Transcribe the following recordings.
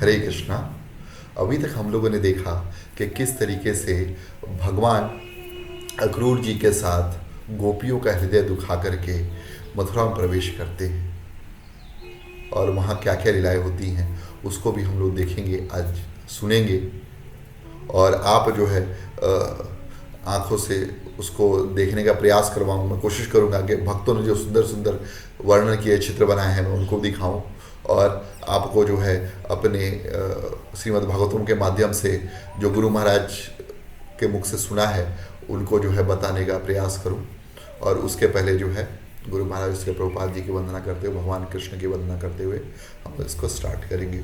हरे कृष्णा। अभी तक हम लोगों ने देखा कि किस तरीके से भगवान अक्रूर जी के साथ गोपियों का हृदय दुखा करके मथुरा में प्रवेश करते हैं और वहाँ क्या क्या लीलाएं होती हैं उसको भी हम लोग देखेंगे, आज सुनेंगे। और आप जो है आँखों से उसको देखने का प्रयास करवाऊँ। मैं कोशिश करूँगा कि भक्तों ने जो सुंदर सुंदर वर्णन किए, चित्र बनाए हैं, मैं उनको दिखाऊं और आपको जो है अपने श्रीमद् भागवतम के माध्यम से जो गुरु महाराज के मुख से सुना है उनको जो है बताने का प्रयास करूं। और उसके पहले जो है गुरु महाराज उसके प्रभुपाद जी की वंदना करते हुए, भगवान कृष्ण की वंदना करते हुए हम इसको स्टार्ट करेंगे।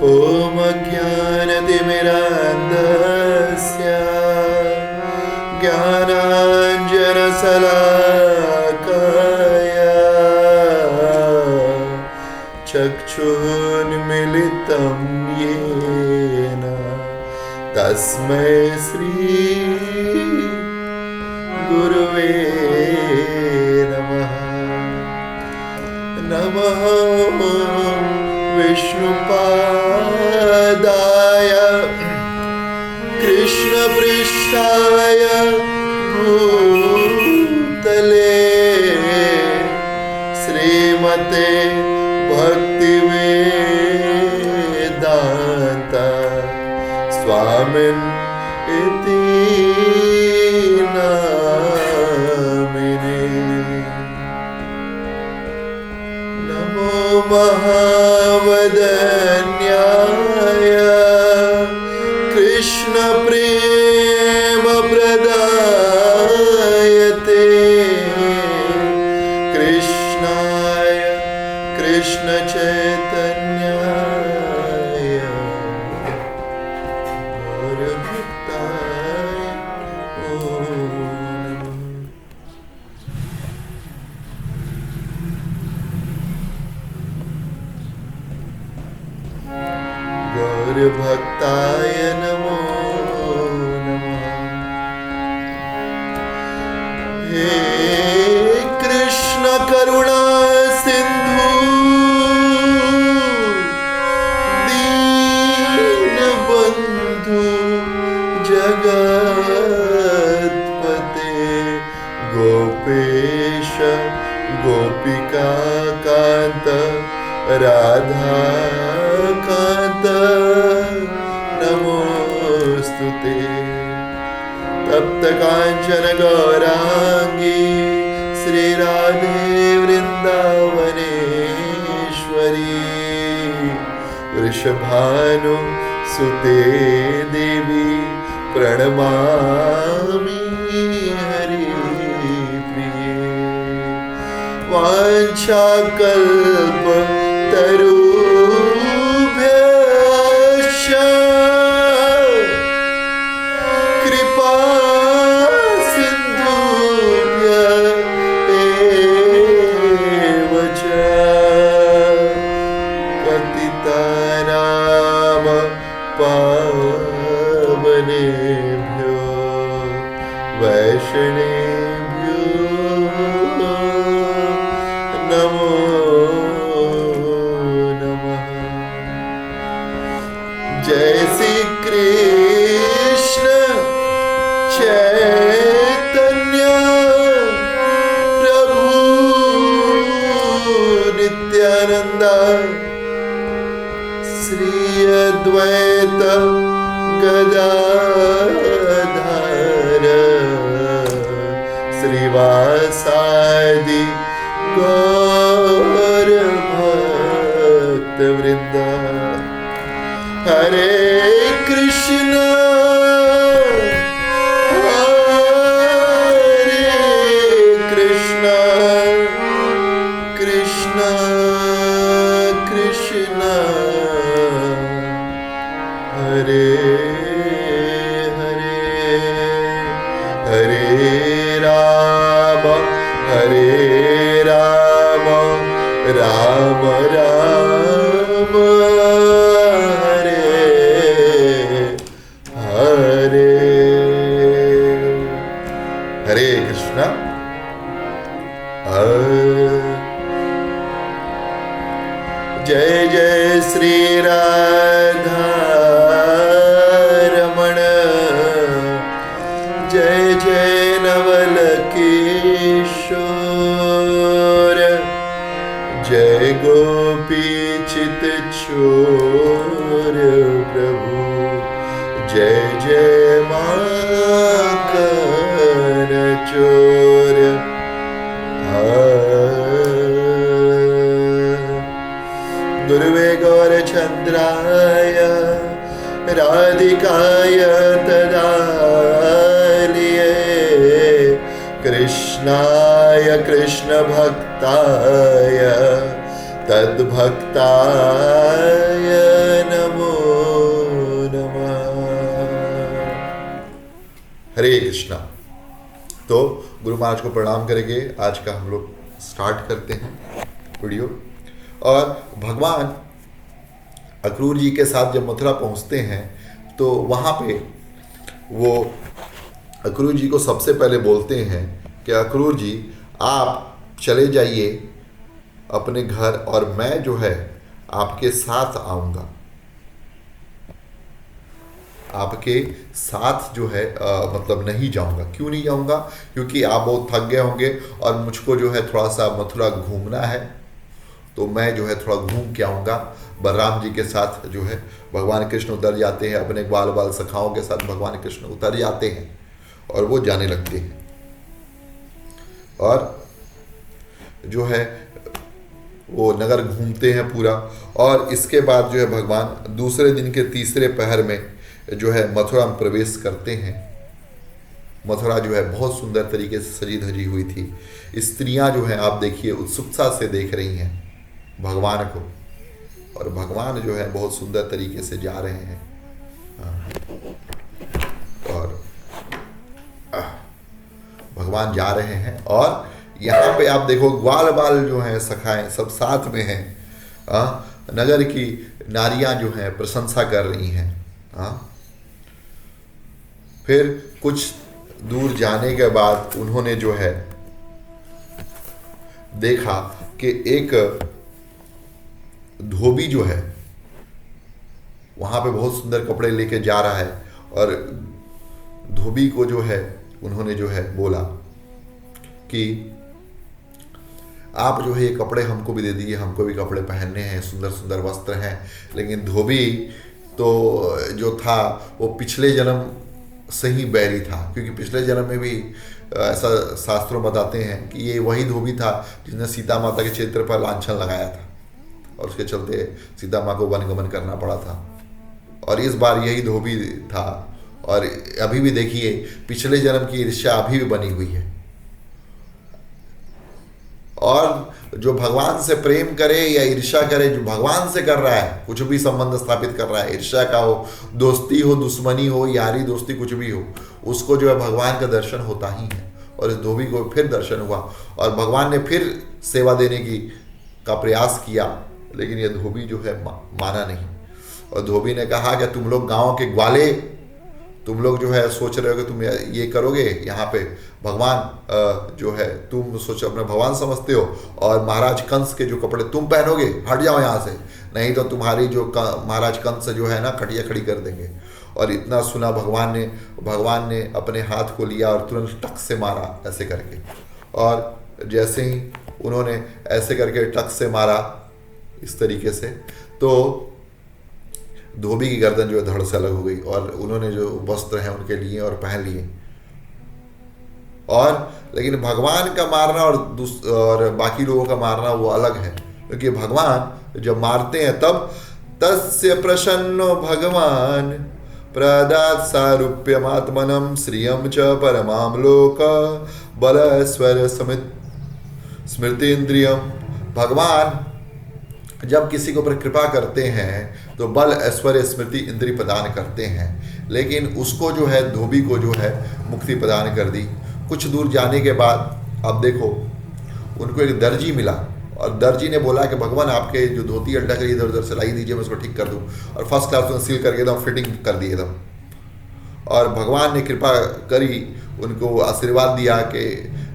ओम ज्ञानतिमिरान्धस्य ज्ञानाञ्जनशलाकया चक्षुरुन्मीलितं येन तस्मै श्री गुरुवे नमः। नमः विष्णुपादाय कृष्णपृष्ठाय भूतले श्रीमते भक्तिवेदांत स्वामिन् इति नामिने। नमो महावदन्याय कृष्णप्रेमप्रदायते कृष्णाय कृष्णचैतन्याय गौरभक्ताय भक्ताय नमो नमः। हे कृष्ण करुणा सिंधु दीनबंधु जगत्पते गोपेश गोपिका कांत राधा कांत नमोस्तुते। तप्त कांचन गौरांगी श्री राधे वृंदावनेश्वरी वृषभानु सुते देवी प्रणमामि हरिप्रिये। वाञ्छाकल्प तरुभ्यश्च कृपा सिन्धुभ्य एव च पतितानां पावनेभ्यो वैष्णवेभ्यो नमो नमः। जय श्री कृष्ण चैतन्य प्रभु नित्यानंद श्री अद्वैत गदाधर श्रीवासादि गौर भक्त वृंद। हरे कृष्ण हरे कृष्ण कृष्ण कृष्ण हरे हरे हरे राम राम राम हरे हरे। हरे कृष्णा। जय जय श्री राधा रमण, जय जय नवल किशोर, जय गोपी चित चोर प्रभु, जय जय माखन चोर। गुरुवे गौरचंद्राय राधिकाय तदालिये, कृष्णाय कृष्ण भक्ताय तद्भक्ताय नमो नमः। हरे कृष्णा। तो गुरु महाराज को प्रणाम करेंगे। आज का हम लोग स्टार्ट करते हैं वीडियो। और भगवान अक्रूर जी के साथ जब मथुरा पहुंचते हैं तो वहाँ पे वो अक्रूर जी को सबसे पहले बोलते हैं कि अक्रूर जी आप चले जाइए अपने घर और मैं जो है आपके साथ आऊँगा, आपके साथ जो है मतलब नहीं जाऊँगा। क्यों नहीं जाऊँगा? क्योंकि आप बहुत थक गए होंगे और मुझको जो है थोड़ा सा मथुरा घूमना है, तो मैं जो है थोड़ा घूम के आऊँगा। बलराम जी के साथ जो है भगवान कृष्ण उतर जाते हैं, अपने बाल बाल सखाओं के साथ भगवान कृष्ण उतर जाते हैं और वो जाने लगते हैं। और जो है वो नगर घूमते हैं पूरा। और इसके बाद जो है भगवान दूसरे दिन के तीसरे पहर में जो है मथुरा में प्रवेश करते हैं। मथुरा जो है बहुत सुंदर तरीके से सजी धजी हुई थी। स्त्रियां जो हैं आप देखिए उत्सुकता से देख रही हैं भगवान को, और भगवान जो है बहुत सुंदर तरीके से जा रहे हैं। और भगवान जा रहे हैं और यहाँ पे आप देखो ग्वाल बाल जो हैं सखाएं सब साथ में हैं। नगर की नारियां जो हैं प्रशंसा कर रही हैं। फिर कुछ दूर जाने के बाद उन्होंने जो है देखा कि एक धोबी जो है वहाँ पे बहुत सुंदर कपड़े लेके जा रहा है। और धोबी को जो है उन्होंने जो है बोला कि आप जो है ये कपड़े हमको भी दे दीजिए, हमको भी कपड़े पहनने हैं, सुंदर सुंदर वस्त्र हैं। लेकिन धोबी तो जो था वो पिछले जन्म से ही बैरी था, क्योंकि पिछले जन्म में भी ऐसा शास्त्रों बताते हैं कि ये वही धोबी था जिसने सीता माता के क्षेत्र पर लांछन लगाया था और उसके चलते सीता माँ को वनगमन करना पड़ा था। और इस बार यही धोबी था। और अभी भी देखिए पिछले जन्म की ईर्ष्या अभी भी बनी हुई है। और जो भगवान से प्रेम करे या ईर्ष्या करे, जो भगवान से कर रहा है, कुछ भी संबंध स्थापित कर रहा है, ईर्ष्या का हो, दोस्ती हो, दुश्मनी हो, यारी दोस्ती कुछ भी हो, उसको जो है भगवान का दर्शन होता ही है। और इस धोबी को फिर दर्शन हुआ और भगवान ने फिर सेवा देने का प्रयास किया, लेकिन ये धोबी जो है माना नहीं। और धोबी ने कहा कि तुम लोग गाँव के ग्वाले, तुम लोग जो है सोच रहे हो कि तुम ये करोगे, यहाँ पे भगवान जो है तुम सोचो अपने भगवान समझते हो, और महाराज कंस के जो कपड़े तुम पहनोगे, हट जाओ यहाँ से, नहीं तो तुम्हारी जो महाराज कंस जो है ना खटिया खड़ी कर देंगे। और इतना सुना भगवान ने अपने हाथ को लिया और तुरंत टक से मारा ऐसे करके। और जैसे ही उन्होंने ऐसे करके टक से मारा इस तरीके से, तो धोबी की गर्दन जो है धड़ से अलग हो गई और उन्होंने जो वस्त्र हैं उनके लिए और पहन लिए। और लेकिन भगवान का मारना और बाकी लोगों का मारना वो अलग है, क्योंकि भगवान जब मारते हैं तब तस्य प्रसन्नो भगवान प्रदात सारूप्यमात्मनम श्रियम च परमाम लोक बल स्वर समित स्मृतिन्द्रियम। भगवान जब किसी के ऊपर कृपा करते हैं तो बल ऐश्वर्य स्मृति इंद्रिय प्रदान करते हैं, लेकिन उसको जो है धोबी को जो है मुक्ति प्रदान कर दी। कुछ दूर जाने के बाद अब देखो उनको एक दर्जी मिला और दर्जी ने बोला कि भगवान आपके जो धोती अड्डा करिए इधर उधर सिलाई दीजिए, मैं उसको ठीक कर दूँ। और फर्स्ट क्लास में सील करके एकदम फिटिंग कर दी एकदम। और भगवान ने कृपा करी, उनको आशीर्वाद दिया कि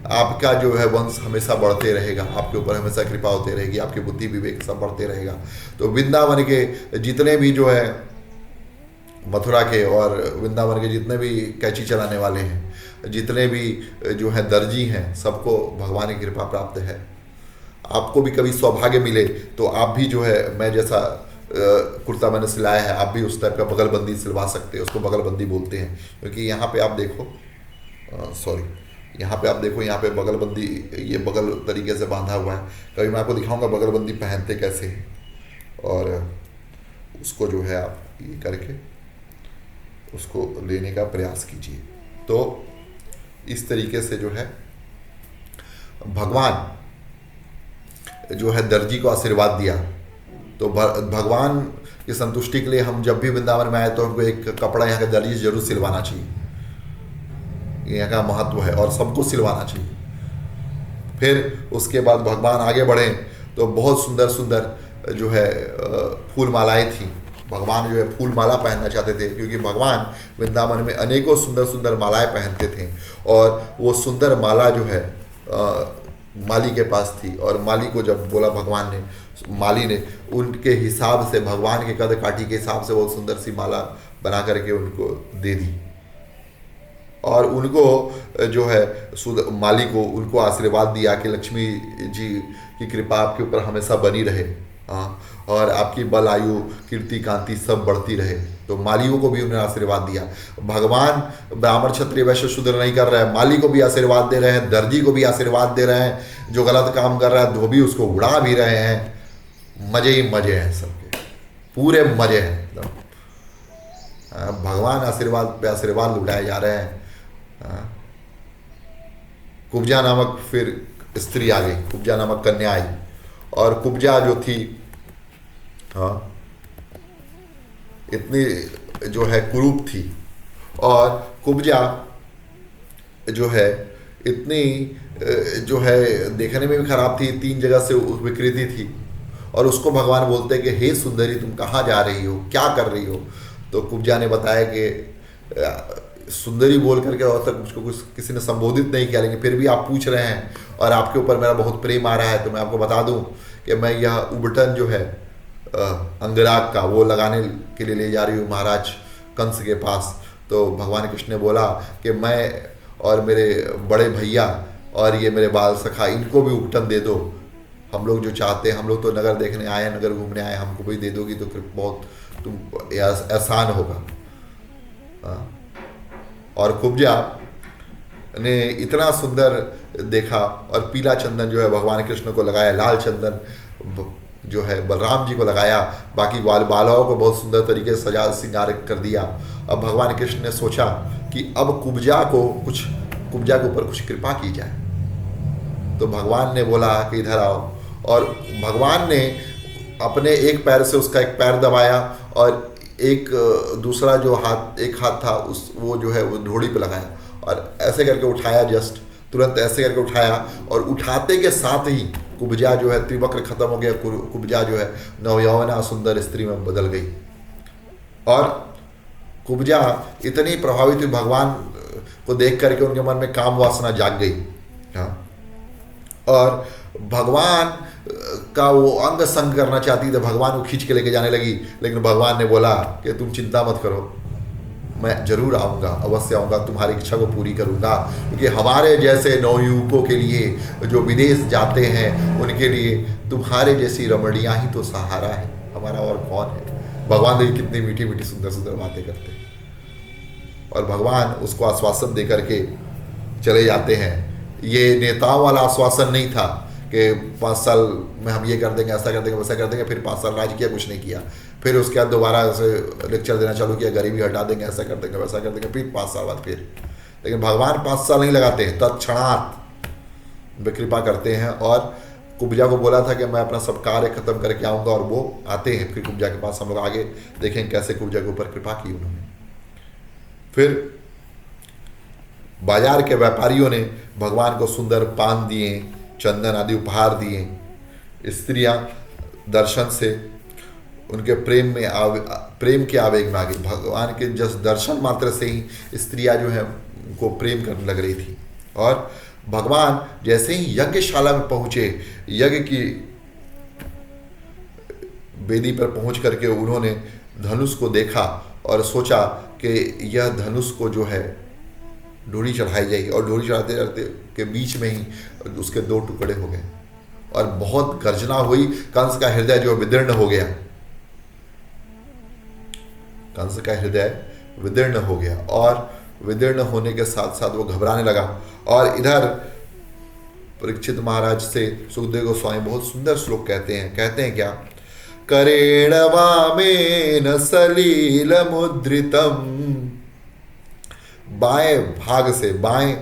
आपका जो है वंश हमेशा बढ़ते रहेगा, आपके ऊपर हमेशा कृपा होती रहेगी, आपकी बुद्धि विवेक सब बढ़ते रहेगा। तो वृंदावन के जितने भी जो है मथुरा के और वृंदावन के जितने भी कैंची चलाने वाले हैं, जितने भी जो है दर्जी हैं, सबको भगवान की कृपा प्राप्त है। आपको भी कभी सौभाग्य मिले तो आप भी जो है, मैं जैसा कुर्ता मैंने सिलाया है, आप भी उस टाइप का बगलबंदी सिलवा सकते हैं। उसको बगलबंदी बोलते हैं, क्योंकि यहाँ पे आप देखो, सॉरी, यहाँ पे आप देखो, यहाँ पे बगलबंदी ये बगल तरीके से बांधा हुआ है। कभी मैं आपको दिखाऊंगा बगलबंदी पहनते कैसे हैं, और उसको जो है आप ये करके उसको लेने का प्रयास कीजिए। तो इस तरीके से जो है भगवान जो है दर्जी को आशीर्वाद दिया। तो भगवान की संतुष्टि के लिए हम जब भी वृंदावन में आए तो हमको एक कपड़ा यहाँ का दर्जी जरूर सिलवाना चाहिए, यहाँ का महत्व है, और सबको सिलवाना चाहिए। फिर उसके बाद भगवान आगे बढ़े तो बहुत सुंदर सुंदर जो है फूल मालाएँ थी। भगवान जो है फूल माला पहनना चाहते थे, क्योंकि भगवान वृंदावन में अनेकों सुंदर सुंदर मालाएं पहनते थे, और वो सुंदर माला जो है माली के पास थी। और माली को जब बोला भगवान ने, माली ने उनके हिसाब से, भगवान के कद काठी के हिसाब से बहुत सुंदर सी माला बना करके उनको दे दी। और उनको जो है माली को उनको आशीर्वाद दिया कि लक्ष्मी जी की कृपा आपके ऊपर हमेशा बनी रहे, हाँ, और आपकी बल आयु कीर्ति कांति सब बढ़ती रहे। तो मालियों को भी उन्हें आशीर्वाद दिया। भगवान ब्राह्मण क्षत्रिय वैश्य शूद्र नहीं कर रहे हैं, माली को भी आशीर्वाद दे रहे हैं, दर्जी को भी आशीर्वाद दे रहे हैं, जो गलत काम कर रहा है वो भी उसको उड़ा भी रहे हैं। मजे ही मजे हैं सबके, पूरे मजे हैं एकदम। भगवान आशीर्वाद पे आशीर्वाद लुटाए जा रहे हैं। कुब्जा नामक फिर स्त्री आ गई, कुब्जा नामक कन्या आई, और कुब्जा जो थी, हाँ, इतनी जो है कुरूप थी, और कुब्जा जो है इतनी जो है देखने में भी खराब थी, 3 जगह से विकृति थी। और उसको भगवान बोलते हैं कि हे सुंदरी, तुम कहाँ जा रही हो, क्या कर रही हो? तो कुब्जा ने बताया कि सुंदरी बोल करके और तक मुझको कुछ किसी ने संबोधित नहीं किया, लेकिन फिर भी आप पूछ रहे हैं और आपके ऊपर मेरा बहुत प्रेम आ रहा है, तो मैं आपको बता दूं कि मैं यह उबटन जो है अंगराग का वो लगाने के लिए ले जा रही हूँ महाराज कंस के पास। तो भगवान कृष्ण ने बोला कि मैं और मेरे बड़े भैया और ये मेरे बाल सखा, इनको भी उबटन दे दो। हम लोग जो चाहते हैं, हम लोग तो नगर देखने आए, नगर घूमने आए, हमको भी दे दोगी तो बहुत तुम एहसान होगा। और कुब्जा ने इतना सुंदर देखा, और पीला चंदन जो है भगवान कृष्ण को लगाया, लाल चंदन जो है बलराम जी को लगाया, बाकी बालाओं को बहुत सुंदर तरीके से सजा श्रृंगार कर दिया। अब भगवान कृष्ण ने सोचा कि अब कुब्जा के ऊपर कुछ कृपा की जाए। तो भगवान ने बोला कि इधर आओ, और भगवान ने अपने एक पैर से उसका एक पैर दबाया, और एक दूसरा जो एक हाथ था वो जो है वो ढोड़ी पे लगाया, और ऐसे करके उठाया, जस्ट तुरंत ऐसे करके उठाया, और उठाते के साथ ही कुब्जा जो है त्रिवक्र खत्म हो गया। कुब्जा जो है नवयौवना सुंदर स्त्री में बदल गई। और कुब्जा इतनी प्रभावित हुई भगवान को देख करके, उनके मन में काम वासना जाग गई। हाँ, और भगवान का वो अंग संग करना चाहती थी, भगवान को खींच के लेके जाने लगी। लेकिन भगवान ने बोला कि तुम चिंता मत करो, मैं जरूर आऊँगा, अवश्य आऊँगा, तुम्हारी इच्छा को पूरी करूँगा। क्योंकि हमारे जैसे नवयुवकों के लिए जो विदेश जाते हैं, उनके लिए तुम्हारे जैसी रमणियाँ ही तो सहारा है, हमारा और कौन है। भगवान देखिए कितनी मीठी मीठी सुंदर सुंदर बातें करते हैं, और भगवान उसको आश्वासन दे करके चले जाते हैं। ये नेताओं वाला आश्वासन नहीं था कि 5 साल में हम ये कर देंगे, ऐसा कर देंगे, वैसा कर देंगे, फिर 5 साल राज किया, कुछ नहीं किया, फिर उसके बाद दोबारा ऐसे लेक्चर देना चालू किया, गरीबी हटा देंगे, ऐसा कर देंगे, वैसा कर देंगे, फिर 5 साल बाद फिर। लेकिन भगवान 5 साल नहीं लगाते हैं, तत्क्षणात कृपा करते हैं। और कुब्जा को बोला था कि मैं अपना सब कार्य खत्म करके आऊँगा, और वो आते हैं फिर कुब्जा के पास। हम लोग आगे देखें कैसे कुब्जा के ऊपर कृपा की उन्होंने। फिर बाजार के व्यापारियों ने भगवान को सुंदर पान दिए, चंदन आदि उपहार दिए। स्त्रियां दर्शन से उनके प्रेम के आवेग में आ गई। भगवान के जस्ट दर्शन मात्र से ही स्त्रियां जो है उनको प्रेम करने लग रही थी। और भगवान जैसे ही यज्ञशाला में पहुंचे, यज्ञ की वेदी पर पहुंच करके उन्होंने धनुष को देखा और सोचा कि यह धनुष को जो है डोरी चढ़ाई जाएगी, और डोरी चढ़ाते चढ़ाते के बीच में ही उसके 2 टुकड़े हो गए और बहुत गर्जना हुई। कंस का हृदय जो विदीर्ण हो गया, कंस का हृदय विदीर्ण हो गया, और विदीर्ण होने के साथ साथ वो घबराने लगा। और इधर परीक्षित महाराज से सुखदेव गोस्वामी बहुत सुंदर श्लोक कहते हैं क्या, करेण वामेन सलील मुद्रितम, बाएं भाग से, बाएं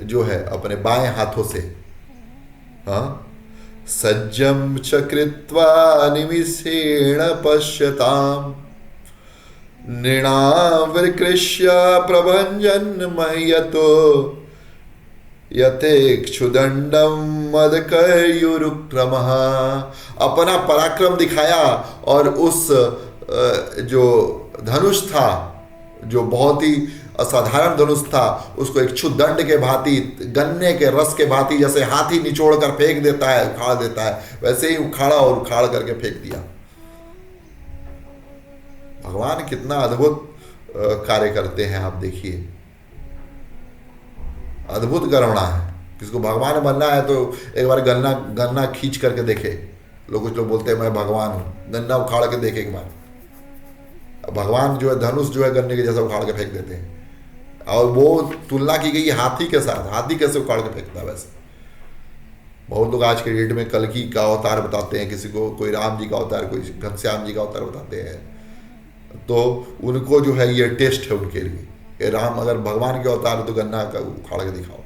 जो है अपने बाएं हाथों से, हाँ, सज्जम चकृत्वा निमिषेण पश्यताम, नृणाविकृष्य प्रभंजन मह्यतो यथेक्षुदंडम मदकयुरुक्रमः। अपना पराक्रम दिखाया और उस जो धनुष था, जो बहुत ही असाधारण धनुष था, उसको एक क्षुदंड के भांति, गन्ने के रस के भांति, जैसे हाथी निचोड़ कर फेंक देता है, उखाड़ देता है, वैसे ही उखाड़ा और उखाड़ करके फेंक दिया। भगवान कितना अद्भुत कार्य करते हैं, आप देखिए, अद्भुत करुणा है। किसको भगवान बनना है तो एक बार गन्ना खींच करके देखे। कुछ लोग बोलते हैं मैं भगवान हूं, गन्ना उखाड़ के देखे एक बार। भगवान जो है धनुष जो है गन्ने के जैसा उखाड़ के फेंक देते हैं, और वो तुलना की गई हाथी के साथ। हाथी कैसे उखाड़ के फेंकता है? वैसे बहुत लोग आज के डेट में कल्कि का अवतार बताते हैं, किसी को कोई राम जी का अवतार, कोई घनश्याम जी का अवतार बताते हैं, तो उनको जो है ये टेस्ट है उनके लिए कि राम अगर भगवान के अवतार तो गन्ना का उखाड़ के दिखाओ।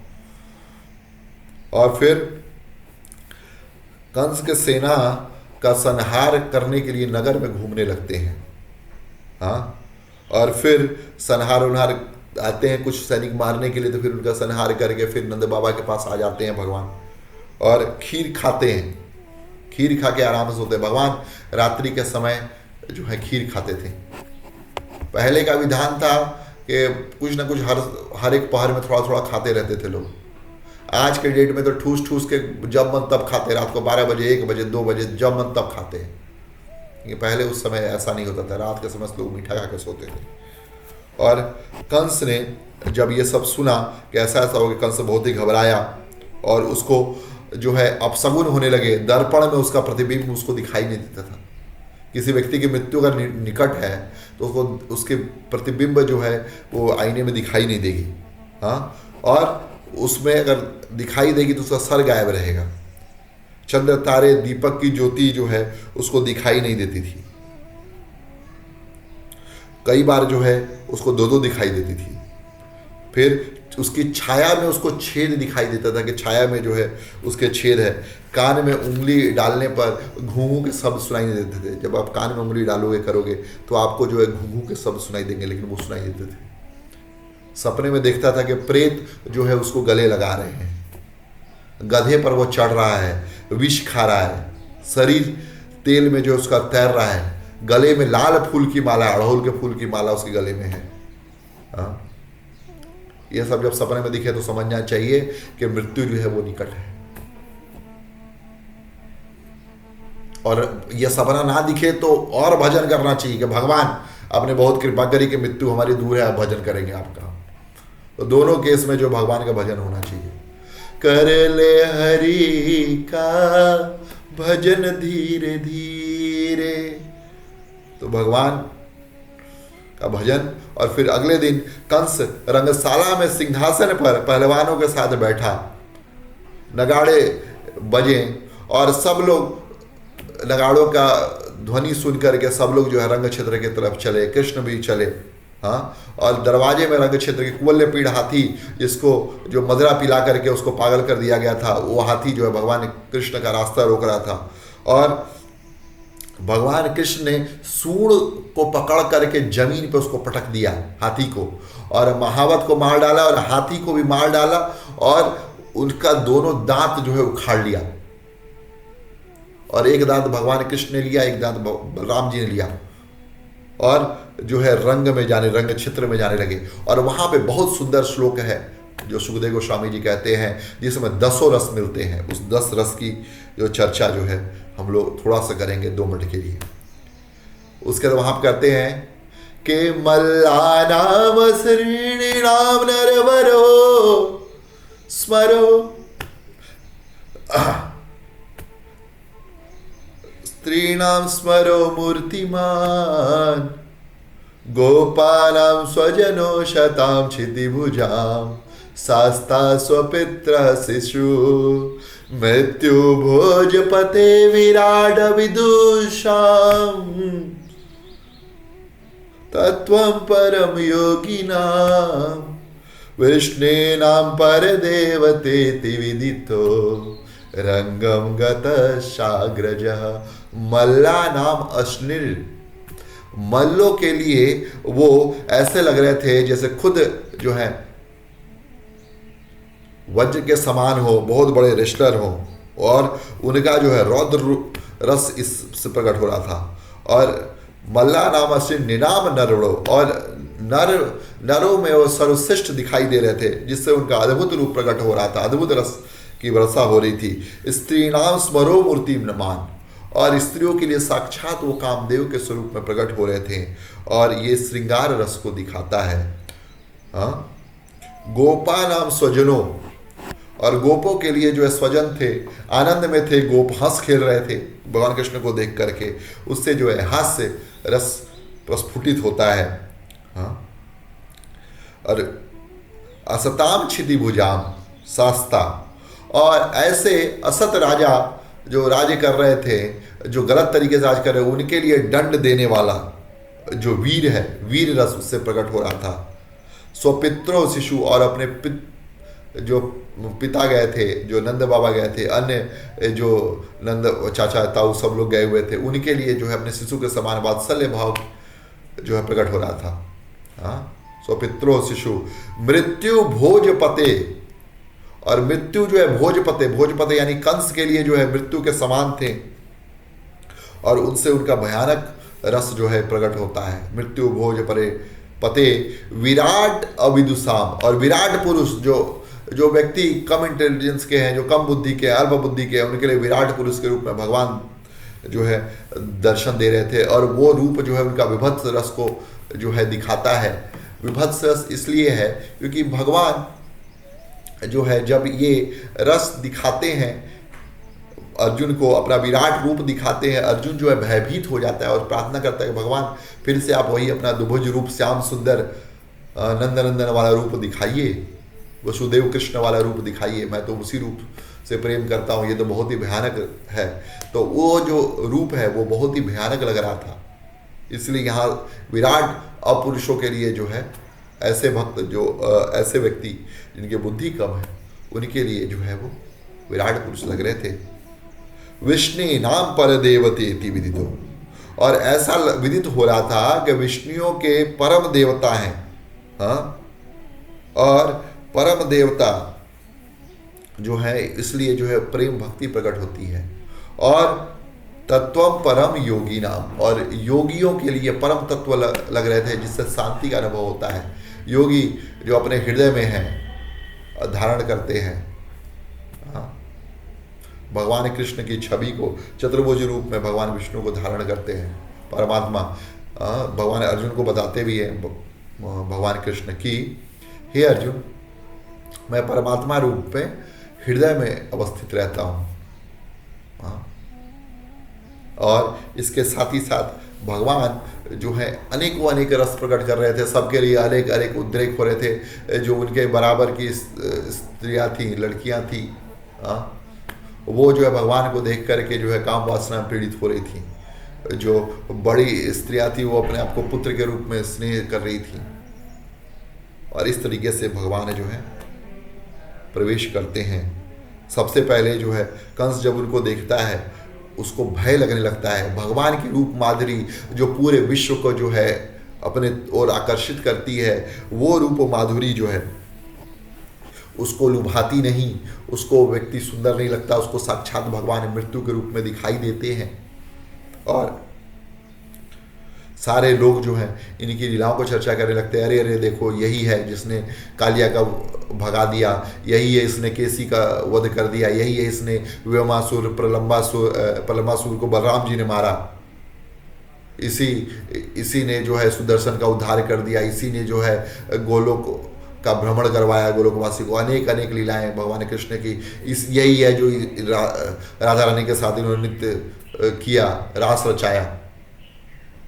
और फिर कंस के सेना का संहार करने के लिए नगर में घूमने लगते हैं, हाँ, और फिर संहार उन्हार आते हैं कुछ सैनिक मारने के लिए, तो फिर उनका संहार करके फिर नंद बाबा के पास आ जाते हैं भगवान, और खीर खाते हैं। खीर खा के आराम से सोते हैं। भगवान रात्रि के समय जो है खीर खाते थे। पहले का विधान था कि कुछ ना कुछ हर एक पहर में थोड़ा थोड़ा खाते रहते थे लोग। आज के डेट में तो ठूस ठूस के जब मन तब खाते, रात को 12 बजे, 1 बजे, 2 बजे, जब मन तब खाते हैं। ये पहले उस समय ऐसा नहीं होता था, रात के समय लोग मीठा खा के सोते थे। और कंस ने जब ये सब सुना कि ऐसा ऐसा हो गया, कंस बहुत ही घबराया और उसको जो है अपशगुन होने लगे। दर्पण में उसका प्रतिबिंब उसको दिखाई नहीं देता था। किसी व्यक्ति की मृत्यु अगर निकट है तो उसको उसके प्रतिबिंब जो है वो आईने में दिखाई नहीं देगी, हाँ, और उसमें अगर दिखाई देगी तो उसका सर गायब रहेगा। चंद्र तारे दीपक की ज्योति जो है उसको दिखाई नहीं देती थी। कई बार जो है उसको दो दिखाई देती थी। फिर उसकी छाया में उसको छेद दिखाई देता था कि छाया में जो है उसके छेद है। कान में उंगली डालने पर घूंघू के शब्द सुनाई नहीं देते थे। जब आप कान में उंगली डालोगे करोगे तो आपको जो है घूंघू के शब्द सुनाई देंगे, लेकिन वो सुनाई देते थे। सपने में देखता था कि प्रेत जो है उसको गले लगा रहे हैं, गधे पर वो चढ़ रहा है, विष खा रहा है, शरीर तेल में जो उसका तैर रहा है, गले में लाल फूल की माला, अड़हुल के फूल की माला उसके गले में है। हाँ, ये सब जब सपने में दिखे तो समझना चाहिए कि मृत्यु जो है वो निकट है। और यह सपना ना दिखे तो और भजन करना चाहिए कि भगवान आपने बहुत कृपा करी कि मृत्यु हमारी दूर है, आप भजन करेंगे आपका। तो दोनों केस में जो भगवान का भजन होना चाहिए। कर ले हरि का भजन धीरे धीरे, तो भगवान का भजन। और फिर अगले दिन कंस रंगशाला में सिंहासन पर पहलवानों के साथ बैठा, नगाड़े बजे और सब लोग नगाड़ों का ध्वनि सुन करके सब लोग जो है रंग क्षेत्र की तरफ चले। कृष्ण भी चले, हाँ, और दरवाजे में रंग क्षेत्र के कुवल्य पीड़ हाथी, जिसको जो मदिरा पिला करके उसको पागल कर दिया गया था, वो हाथी जो है भगवान कृष्ण का रास्ता रोक रहा था। और भगवान कृष्ण ने सूंड को पकड़ करके जमीन पे उसको पटक दिया, हाथी को, और महावत को मार डाला और हाथी को भी मार डाला, और उनका दोनों दांत जो है उखाड़ लिया। और एक दांत भगवान कृष्ण ने लिया, एक दांत बलराम जी ने लिया, और जो है रंग क्षेत्र में जाने लगे। और वहां पे बहुत सुंदर श्लोक है जो सुखदेव गोस्वामी जी कहते हैं, जिसमें 10 रस मिलते हैं, उस 10 रस की जो चर्चा जो है हम लोग थोड़ा सा करेंगे 2 मिनट के लिए। उसके बाद वहां कहते हैं कि मल्ला नाम श्रीणी नाम नरवरो स्मरो, स्त्रीणाम स्मरो मूर्तिमान, गोपानां स्वजनो शतां क्षितिभुजां, शास्ता स्वपित्र शिशु, मृत्यु भोजपते विराड विदुषां, तत्वं परम योगिनां, विष्णुनां परदेवतेति विदितो, रंगम गतशाग्रजः। मल्ला नाम अश्लील, मल्लों के लिए वो ऐसे लग रहे थे जैसे खुद जो है वज्र के समान हो, बहुत बड़े रेस्लर हो, और उनका जो है रौद्र रस इससे प्रकट हो रहा था। और मल्ला नाम अश्विन निनाम नरड़ो, और नरों में वो सर्वश्रेष्ठ दिखाई दे रहे थे, जिससे उनका अद्भुत रूप प्रकट हो रहा था, अद्भुत रस की वर्षा हो रही थी। स्त्री नाम स्मरो मूर्ति मान, और स्त्रियों के लिए साक्षात वो कामदेव के स्वरूप में प्रकट हो रहे थे, और ये श्रृंगार रस को दिखाता है। गोपा नाम स्वजनों, और गोपों के लिए जो है स्वजन थे, आनंद में थे, गोप हंस खेल रहे थे भगवान कृष्ण को देख करके, उससे जो है हास्य रस प्रस्फुटित होता है। और असताम क्षितिभुजाम शास्ता, और ऐसे असत राजा जो राज्य कर रहे थे, जो गलत तरीके से राज कर रहे, उनके लिए दंड देने वाला जो वीर है, वीर रस उससे प्रकट हो रहा था। स्वपित्रो शिशु, और अपने जो पिता गए थे, जो नंद बाबा गए थे, अन्य जो नंद चाचा ताऊ सब लोग गए हुए थे, उनके लिए जो है अपने शिशु के समान वात्सल्य भाव जो है प्रकट हो रहा था। स्वपित्रो शिशु, मृत्यु भोजपते, और मृत्यु जो है भोजपते, भोजपते यानी कंस के लिए जो है मृत्यु के समान थे, और उनसे उनका भयानक रस जो है प्रकट होता है। मृत्यु भोज पते विराट अविदुषाम, और विराट पुरुष जो व्यक्ति कम इंटेलिजेंस के हैं, जो कम बुद्धि के, अल्प बुद्धि के हैं, उनके लिए विराट पुरुष के रूप में भगवान जो है दर्शन दे रहे थे। और वो रूप जो है उनका विभत्स रस को जो है दिखाता है। विभत्स रस इसलिए है क्योंकि भगवान जो है जब ये रस दिखाते हैं अर्जुन को, अपना विराट रूप दिखाते हैं, अर्जुन जो है भयभीत हो जाता है और प्रार्थना करता है कि भगवान फिर से आप वही अपना दुभुज रूप, श्याम सुंदर नंदनंदन वाला रूप दिखाइए, वसुदेव कृष्ण वाला रूप दिखाइए, मैं तो उसी रूप से प्रेम करता हूँ, ये तो बहुत ही भयानक है। तो वो जो रूप है वो बहुत ही भयानक लग रहा था, इसलिए यहाँ विराट अपुरुषों के लिए जो है ऐसे भक्त, जो ऐसे व्यक्ति जिनकी बुद्धि कम है, उनके लिए जो है वो विराट पुरुष लग रहे थे। विष्णु नाम पर देवते विदितो, और ऐसा विदित हो रहा था कि विष्णुओं के परम देवता हैं। और परम देवता जो है इसलिए जो है प्रेम भक्ति प्रकट होती है। और तत्वम परम योगी नाम, और योगियों के लिए परम तत्व लग रहे थे, जिससे शांति का अनुभव होता है। योगी जो अपने हृदय में हैं, धारण करते हैं भगवान कृष्ण की छवि को, चतुर्भुज रूप में भगवान विष्णु को धारण करते हैं। परमात्मा भगवान अर्जुन को बताते भी हैं भगवान कृष्ण की, हे अर्जुन, मैं परमात्मा रूप में हृदय में अवस्थित रहता हूँ। और इसके साथ ही साथ भगवान जो है अनेकों अनेक रस प्रकट कर रहे थे, सबके लिए अनेक अनेक उद्रेक हो रहे थे। जो उनके बराबर की स्त्रियाँ थी, लड़कियाँ थी, वो जो है भगवान को देख करके जो है काम वासना पीड़ित हो रही थी। जो बड़ी स्त्रियाँ थी वो अपने आप को पुत्र के रूप में स्नेह कर रही थी। और इस तरीके से भगवान जो है प्रवेश करते हैं। सबसे पहले जो है कंस जब उनको देखता है उसको भय लगने लगता है। भगवान की रूप माधुरी जो पूरे विश्व को जो है अपने ओर आकर्षित करती है, वो रूप माधुरी जो है उसको लुभाती नहीं, उसको व्यक्ति सुंदर नहीं लगता, उसको साक्षात भगवान मृत्यु के रूप में दिखाई देते हैं। और सारे लोग जो हैं इनकी लीलाओं को चर्चा करने लगते हैं, अरे अरे देखो यही है जिसने कालिया का भगा दिया, यही है इसने केसी का वध कर दिया, यही है इसने व्योमासुर प्रलंबासुर को बलराम जी ने मारा, इसी ने जो है सुदर्शन का उद्धार कर दिया, इसी ने जो है गोलोक का भ्रमण करवाया, गोलोकवासी को। अनेक अनेक लीलाएं भगवान कृष्ण की, यही है जो राधा रानी के साथ इन्होंने नृत्य किया, रास रचाया।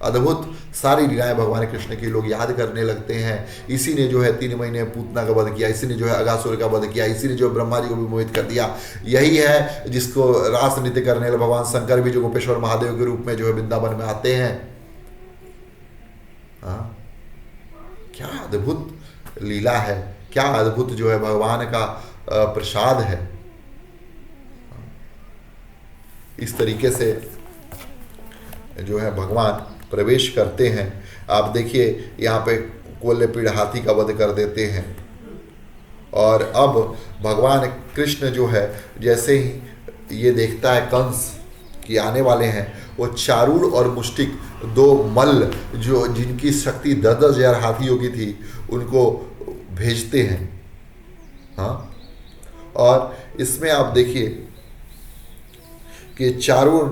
अद्भुत सारी लीलाएं भगवान कृष्ण की लोग याद करने लगते हैं। इसी ने जो है 3 महीने पूतना का वध किया, इसी ने जो है अगासुर का वध किया, इसी ने जो ब्रह्मा जी को भी मोहित कर दिया। यही है जिसको रास नृत्य करने वाले भगवान शंकर भी जो गोपेश्वर महादेव के रूप में जो है वृंदावन में आते हैं। हाँ, क्या अद्भुत लीला है, क्या अद्भुत जो है भगवान का प्रसाद है। इस तरीके से जो है भगवान प्रवेश करते हैं। आप देखिए यहाँ पे कोल्यपीड़ हाथी का वध कर देते हैं। और अब भगवान कृष्ण जो है जैसे ही ये देखता है कंस कि आने वाले हैं, वो चारूढ़ और मुष्टिक 2 मल्ल जो जिनकी शक्ति 10-10 हजार हाथियों की थी उनको भेजते हैं। हाँ, और इसमें आप देखिए कि चारूढ़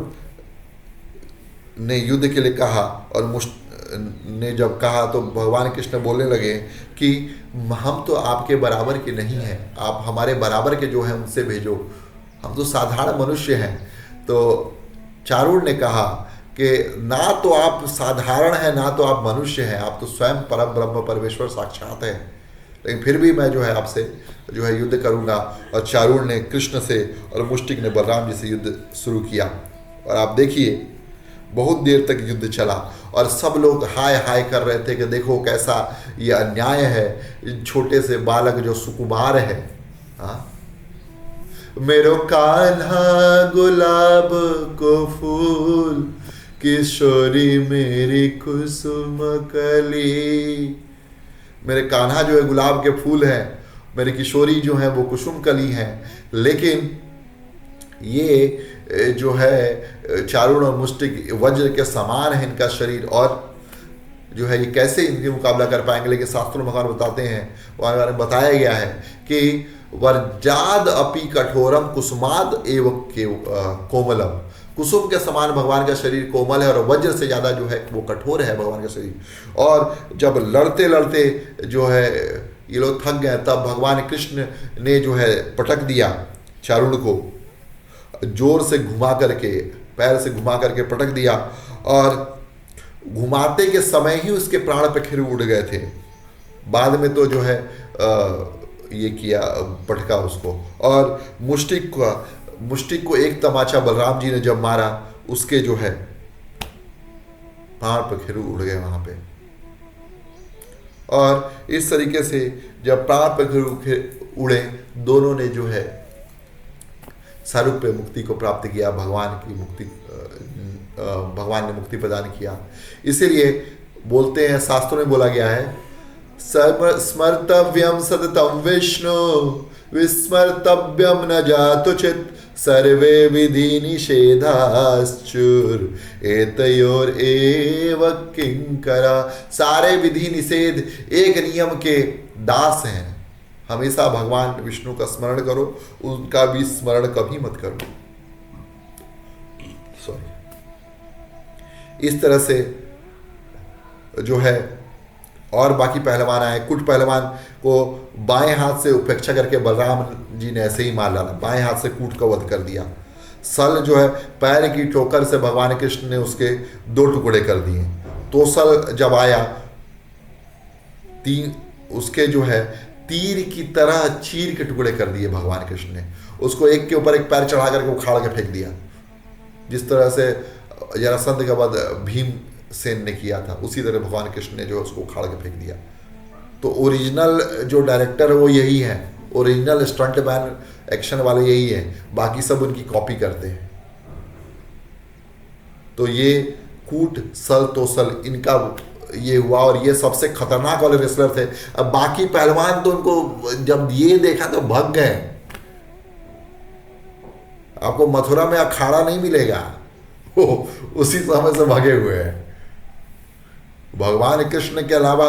ने युद्ध के लिए कहा और ने जब कहा तो भगवान कृष्ण बोलने लगे कि हम तो आपके बराबर के नहीं हैं, आप हमारे बराबर के जो हैं उनसे भेजो, हम तो साधारण मनुष्य हैं। तो चारूढ़ ने कहा कि ना तो आप साधारण हैं, ना तो आप मनुष्य हैं, आप तो स्वयं परम ब्रह्म परमेश्वर साक्षात हैं, लेकिन फिर भी मैं जो है आपसे जो है युद्ध करूंगा। और चारूढ़ ने कृष्ण से और मुष्टिक ने बलराम जी से युद्ध शुरू किया। और आप देखिए बहुत देर तक युद्ध चला और सब लोग हाय हाय कर रहे थे कि देखो कैसा ये अन्याय है, छोटे से बालक जो सुकुमार है। हाँ, मेरो कान्हा गुलाब को फूल, किशोरी मेरी कुसुम कली। मेरे कान्हा जो है गुलाब के फूल हैं, मेरी किशोरी जो है वो कुसुम कली हैं। लेकिन ये जो है चारूढ़ और मुष्टिक वज्र के समान है इनका शरीर, और जो है ये कैसे इनके मुकाबला कर पाएंगे। लेकिन शास्त्रों में भगवान बताते हैं, वहाँ में बताया गया है कि वर्जाद अपि कठोरम कुसुमाद एव कोमलम। कुसुम के समान भगवान का शरीर कोमल है और वज्र से ज़्यादा जो है वो कठोर है भगवान का शरीर। और जब लड़ते लड़ते जो है ये लोग थक गए, तब भगवान कृष्ण ने जो है पटक दिया चारूढ़ को, जोर से घुमा करके, पैर से घुमा करके पटक दिया, और घुमाते के समय ही उसके प्राण पखेरु उड़ गए थे। बाद में तो जो है ये किया, पटका उसको। और मुष्टिक को एक तमाचा बलराम जी ने जब मारा, उसके जो है प्राण पखेरु उड़ गए वहां पे। और इस तरीके से जब प्राण पखेरु उड़े, दोनों ने जो है सारूप्य मुक्ति को प्राप्त किया, भगवान ने मुक्ति प्रदान किया। इसीलिए बोलते हैं, शास्त्रों में बोला गया है, स्मर्तव्यम सततम विष्णु विस्मर्तव्यम न जातुचित, सर्वे विधि निषेधाश्चुर एतयोर एव किंकरा। सारे विधि निषेध एक नियम के दास हैं। हमेशा भगवान विष्णु का स्मरण करो, उनका भी स्मरण कभी मत करो। इस तरह से जो है, और बाकी पहलवान आए। कुट पहलवान को बाएं हाथ से उपेक्षा करके बलराम जी ने ऐसे ही मार डाला, बाएं हाथ से कूट का वध कर दिया। सल जो है पैर की ठोकर से भगवान कृष्ण ने उसके 2 टुकड़े कर दिए। तो सल जब आया, उसके जो है तीर की तरह चीर के टुकड़े कर दिए भगवान कृष्ण ने। उसको एक के ऊपर एक पैर चढ़ा करके उखाड़ के फेंक दिया। जिस तरह से जरासंध का वध भीमसेन ने किया था, उसी तरह भगवान कृष्ण ने जो उसको उखाड़ के फेंक दिया। तो ओरिजिनल जो डायरेक्टर है वो यही है, ओरिजिनल स्टंट मैन एक्शन वाले यही है, बाकी सब उनकी कॉपी करते हैं। तो ये कूट सल तोसल इनका ये हुआ, और ये सबसे खतरनाक वाले रेसलर थे। अब बाकी पहलवान तो उनको जब ये देखा तो भाग गए। आपको मथुरा में अखाड़ा नहीं मिलेगा, वो उसी समय से भागे हुए हैं। भगवान कृष्ण के अलावा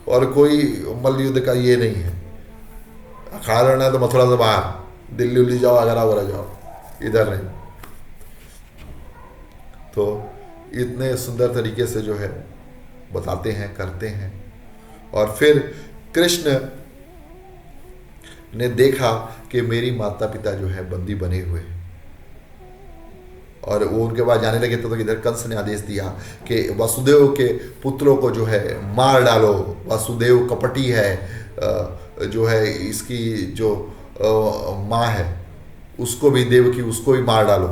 और कोई मल्ल युद्ध का ये नहीं है। अखाड़ा लड़ना है तो मथुरा से बाहर, दिल्ली उल्ली जाओ, आगरा वगैरह जाओ, इधर नहीं। तो इतने सुंदर तरीके से जो है बताते हैं, करते हैं। और फिर कृष्ण ने देखा कि मेरी माता पिता जो है बंदी बने हुए हैं, और वो उनके बाद जाने लगे। तो इधर कंस ने आदेश दिया कि वसुदेव के पुत्रों को जो है मार डालो, वसुदेव कपटी है, जो है इसकी जो माँ है उसको भी, देवकी उसको भी मार डालो।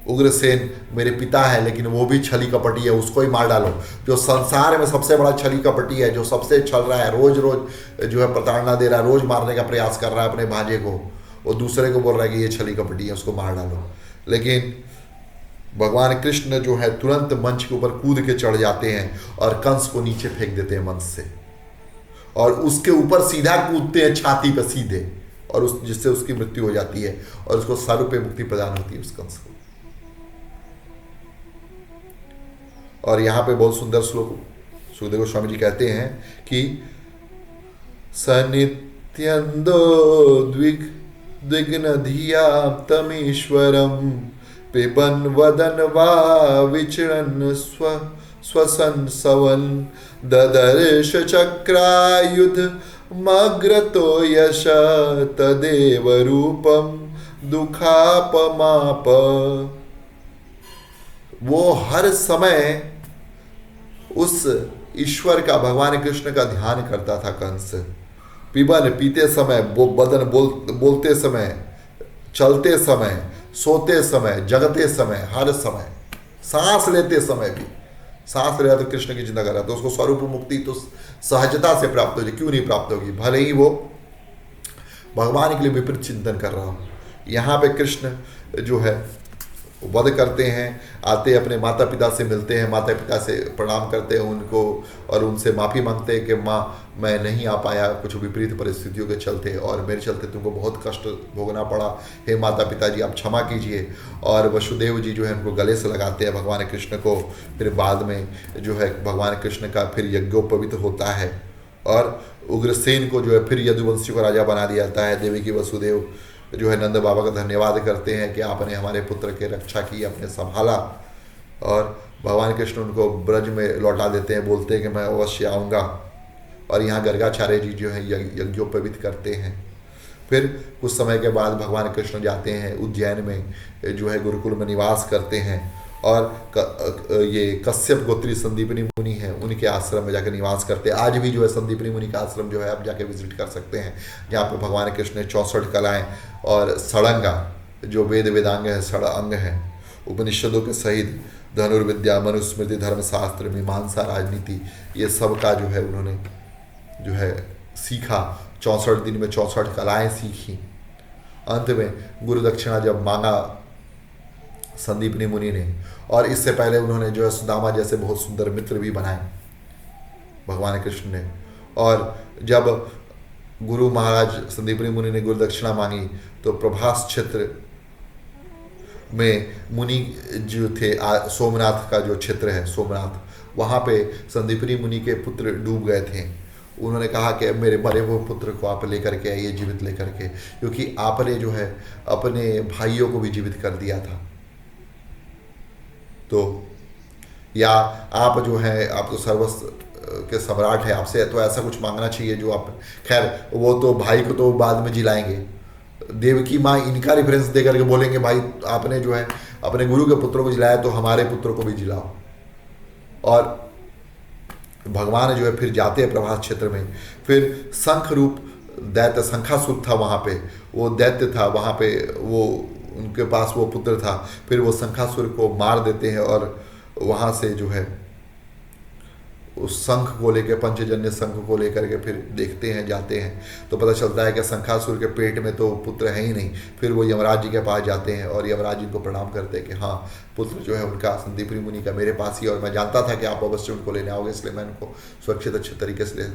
उग्रसेन मेरे पिता है लेकिन वो भी छली कपटी है, उसको ही मार डालो। जो संसार में सबसे बड़ा छली कपटी है, जो सबसे छल रहा है, रोज रोज जो है प्रताड़ना दे रहा है, रोज मारने का प्रयास कर रहा है अपने भांजे को, वो दूसरे को बोल रहा है कि ये छली कपटी है, उसको मार डालो। लेकिन भगवान कृष्ण जो है तुरंत मंच के ऊपर कूद के चढ़ जाते हैं और कंस को नीचे फेंक देते हैं मंच से, और उसके ऊपर सीधा कूदते हैं छाती पर सीधे, और उस जिससे उसकी मृत्यु हो जाती है और उसको सर्व पे मुक्ति प्रदान होती है उस कंस को। और यहाँ पे बहुत सुंदर श्लोक सुखदेव गोस्वामी जी कहते हैं कि सनित्यंदो द्विग्न धिया तमीश्वरम पिबन वदन वा विचरण स्वसन सवन ददर्श चक्रायुध मग्रतो यश तदेव रूपम दुखापमाप। वो हर समय उस ईश्वर का, भगवान कृष्ण का ध्यान करता था कंस। पिबन पीते समय, बदन बोलते समय, चलते समय, सोते समय, जगते समय, हर समय, सांस लेते समय भी, सांस ले रहा तो कृष्ण की चिंता कर रहा, तो उसको स्वरूप मुक्ति तो सहजता से प्राप्त होगी। क्यों नहीं प्राप्त होगी, भले ही वो भगवान के लिए विपरीत चिंतन कर रहा हो। यहाँ पे कृष्ण जो है वध करते हैं, आते अपने माता पिता से मिलते हैं, माता पिता से प्रणाम करते हैं उनको, और उनसे माफ़ी मांगते हैं कि माँ मैं नहीं आ पाया कुछ विपरीत परिस्थितियों के चलते, और मेरे चलते तुमको बहुत कष्ट भोगना पड़ा, हे माता पिता जी आप क्षमा कीजिए। और वसुदेव जी जो है उनको गले से लगाते हैं भगवान कृष्ण को। फिर बाद में जो है भगवान कृष्ण का फिर यज्ञोपवीत होता है, और उग्रसेन को जो है फिर यदुवंशी को राजा बना दिया जाता है। देवी की वसुदेव जो है नंद बाबा का धन्यवाद करते हैं कि आपने हमारे पुत्र की रक्षा की, आपने संभाला, और भगवान कृष्ण उनको ब्रज में लौटा देते हैं, बोलते हैं कि मैं अवश्य आऊँगा। और यहाँ गर्गाचार्य जी जो है यज्ञोपवीत करते हैं। फिर कुछ समय के बाद भगवान कृष्ण जाते हैं उज्जैन में, जो है गुरुकुल में निवास करते हैं, और ये कश्यप गोत्री संदीपनी मुनि हैं, उनके आश्रम में जाकर निवास करते हैं। आज भी जो है संदीपनी मुनि का आश्रम जो है आप जाके विजिट कर सकते हैं, जहाँ पे भगवान कृष्ण ने 64 कलाएँ और षडंगा जो वेद वेदांग है, षड अंग हैं, उपनिषदों के सहित धनुर्विद्या, मनुस्मृति, धर्मशास्त्र, मीमांसा, राजनीति, ये सब का जो है उन्होंने जो है सीखा। 64 दिन में 64 कलाएँ सीखी। अंत में गुरु दक्षिणा जब मांगा संदीपनी मुनि ने, और इससे पहले उन्होंने जो है सुदामा जैसे बहुत सुंदर मित्र भी बनाए भगवान कृष्ण ने। और जब गुरु महाराज संदीपनी मुनि ने गुरु दक्षिणा मांगी तो प्रभास क्षेत्र में मुनि जो थे, सोमनाथ का जो क्षेत्र है सोमनाथ, वहाँ पे संदीपनी मुनि के पुत्र डूब गए थे। उन्होंने कहा कि मेरे मरे हुए पुत्र को आप लेकर के आइए, जीवित लेकर के, क्योंकि आपने जो है अपने भाइयों को भी जीवित कर दिया था। तो या आप जो है, आप तो सर्वस्व के सम्राट है, आपसे तो ऐसा कुछ मांगना चाहिए जो आप, खैर वो तो भाई को तो बाद में जिलाएंगे। देवकी माँ इनका रेफरेंस दे करके बोलेंगे भाई आपने जो है अपने गुरु के पुत्रों को जिलाया तो हमारे पुत्रों को भी जिलाओ। और भगवान जो है फिर जाते हैं प्रभास क्षेत्र में। फिर शंख रूप दैत्य शंखासुर था वहाँ पे, वो दैत्य था वहाँ पे, वो उनके पास वो पुत्र था। फिर वो शंखासुर को मार देते हैं और वहाँ से जो है उस शंख को लेकर, पंचजन्य शंख को लेकर के फिर देखते हैं, जाते हैं तो पता चलता है कि शंखासुर के पेट में तो पुत्र है ही नहीं। फिर वो यमराज जी के पास जाते हैं और यमराज जी को प्रणाम करते हैं कि हाँ पुत्र जो है उनका संदीपनी मुनि का मेरे पास ही, और मैं जानता था कि आप अवश्य उनको लेने आओगे, इसलिए मैंने उनको सुरक्षित अच्छे तरीके से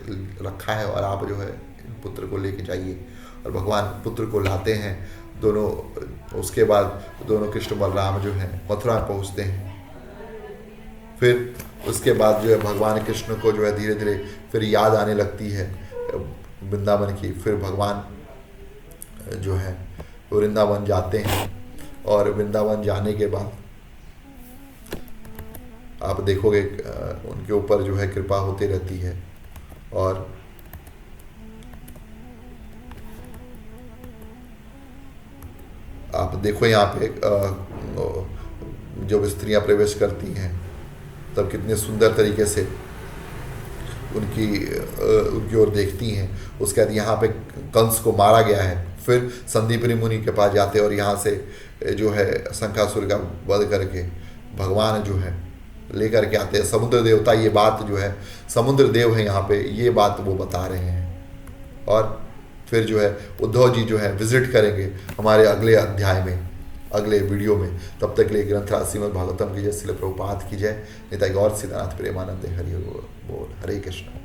रखा है, और आप जो है पुत्र को लेके जाइए। और भगवान पुत्र को लाते हैं दोनों। उसके बाद दोनों कृष्ण बलराम जो हैं मथुरा पहुँचते हैं। फिर उसके बाद जो है भगवान कृष्ण को जो है धीरे धीरे फिर याद आने लगती है वृंदावन की। फिर भगवान जो है वृंदावन जाते हैं और वृंदावन जाने के बाद आप देखोगे उनके ऊपर जो है कृपा होती रहती है। और आप देखो यहाँ पे जब स्त्रियां प्रवेश करती हैं तब कितने सुंदर तरीके से उनकी ओर देखती हैं। उसके बाद यहाँ पे कंस को मारा गया है। फिर संदीपनी मुनि के पास जाते हैं और यहाँ से जो है शंखासुर का वध करके भगवान जो है लेकर के आते हैं। समुद्र देवता ये बात जो है, समुद्र देव है यहाँ पे, ये बात वो बता रहे हैं। और फिर जो है उद्धव जी जो है विजिट करेंगे हमारे अगले अध्याय में, अगले वीडियो में। तब तक के लिए ग्रंथराज श्रीमद् भागवतम की जय, श्रील प्रभुपाद की जय, निताई गौर सीतानाथ प्रेमानंद हरि बोल, हरे कृष्ण।